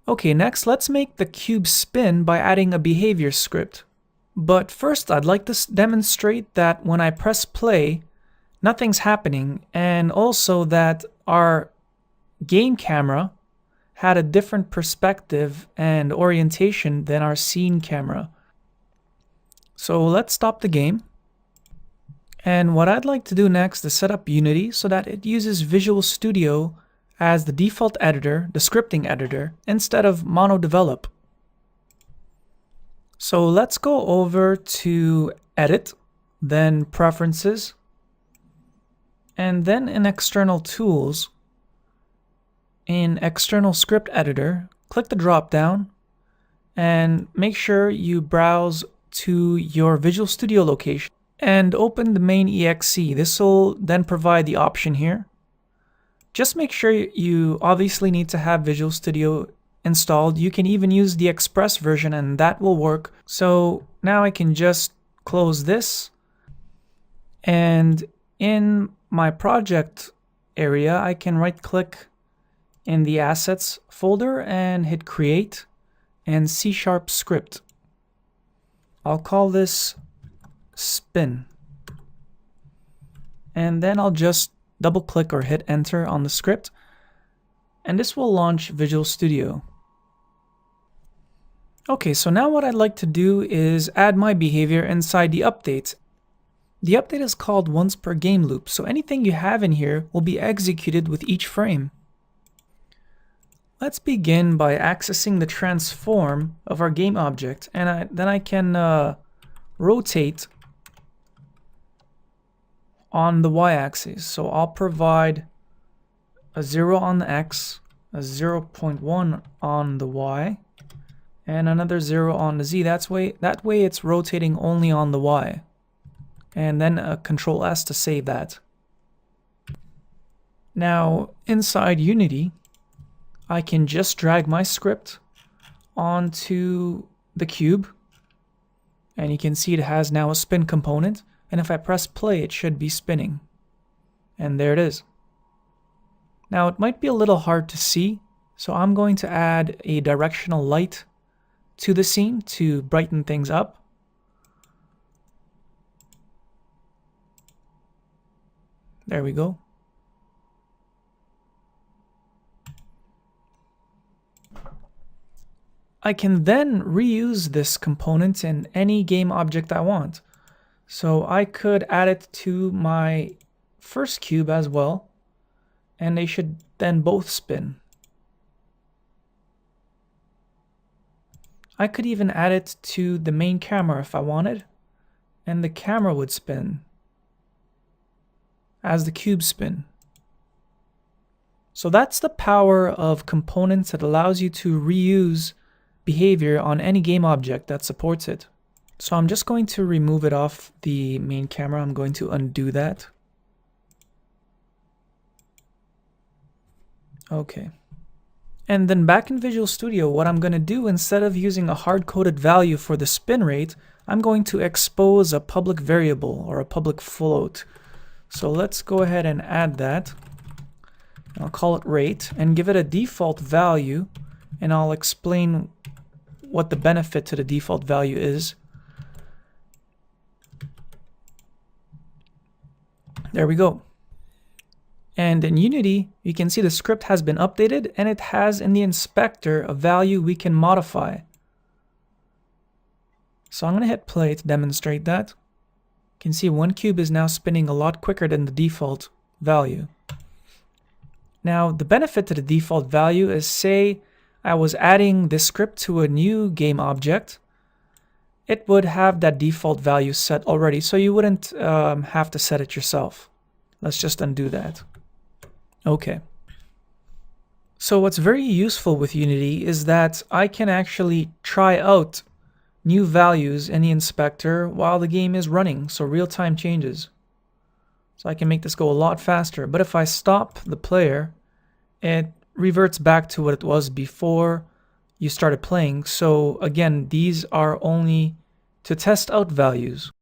Okay, next let's make the cube spin by adding a behavior script. But first I'd like to demonstrate that when I press play, nothing's happening, and also that our game camera had a different perspective and orientation than our scene camera. So let's stop the game. And what I'd like to do next is set up Unity so that it uses Visual Studio as the default editor, the scripting editor, instead of MonoDevelop. So let's go over to Edit, then Preferences, and then in External Tools, in External Script Editor, click the drop down and make sure you browse to your Visual Studio location and open the main exe. This will then provide the option here. Just make sure you obviously need to have Visual Studio installed. You can even use the Express version and that will work. So now I can just close this, and in my project area I can right click in the assets folder and hit create and C# script. I'll call this spin, and then I'll just double click or hit enter on the script, and this will launch Visual Studio. Okay, so now what I'd like to do is add my behavior inside the update. The update is called once per game loop, so anything you have in here will be executed with each frame. Let's begin by accessing the transform of our game object, and then I can rotate on the y-axis. So I'll provide a 0 on the x, a 0.1 on the y, and another 0 on the z. That way it's rotating only on the y. And then a Control S to save that. Now inside Unity, I can just drag my script onto the cube, and you can see it has now a spin component, and if I press play it should be spinning, and there it is. Now it might be a little hard to see, so I'm going to add a directional light to the scene to brighten things up. There we go. I can then reuse this component in any game object I want. So I could add it to my first cube as well, and they should then both spin. I could even add it to the main camera if I wanted, and the camera would spin as the cube spin. So that's the power of components that allows you to reuse behavior on any game object that supports it. So I'm just going to remove it off the main camera. I'm going to undo that. Okay. And then back in Visual Studio, what I'm going to do, instead of using a hard-coded value for the spin rate, I'm going to expose a public variable or a public float. So let's go ahead and add that. I'll call it rate and give it a default value, and I'll explain what the benefit to the default value is. There we go. And in Unity, you can see the script has been updated, and it has in the inspector a value we can modify. So I'm going to hit play to demonstrate that. You can see one cube is now spinning a lot quicker than the default value. Now, the benefit to the default value is, say I was adding this script to a new game object, it would have that default value set already, so you wouldn't have to set it yourself. Let's just undo that. Okay. So what's very useful with Unity is that I can actually try out new values in the inspector while the game is running, so real-time changes. So I can make this go a lot faster, but if I stop the player, it reverts back to what it was before you started playing. So again, these are only to test out values.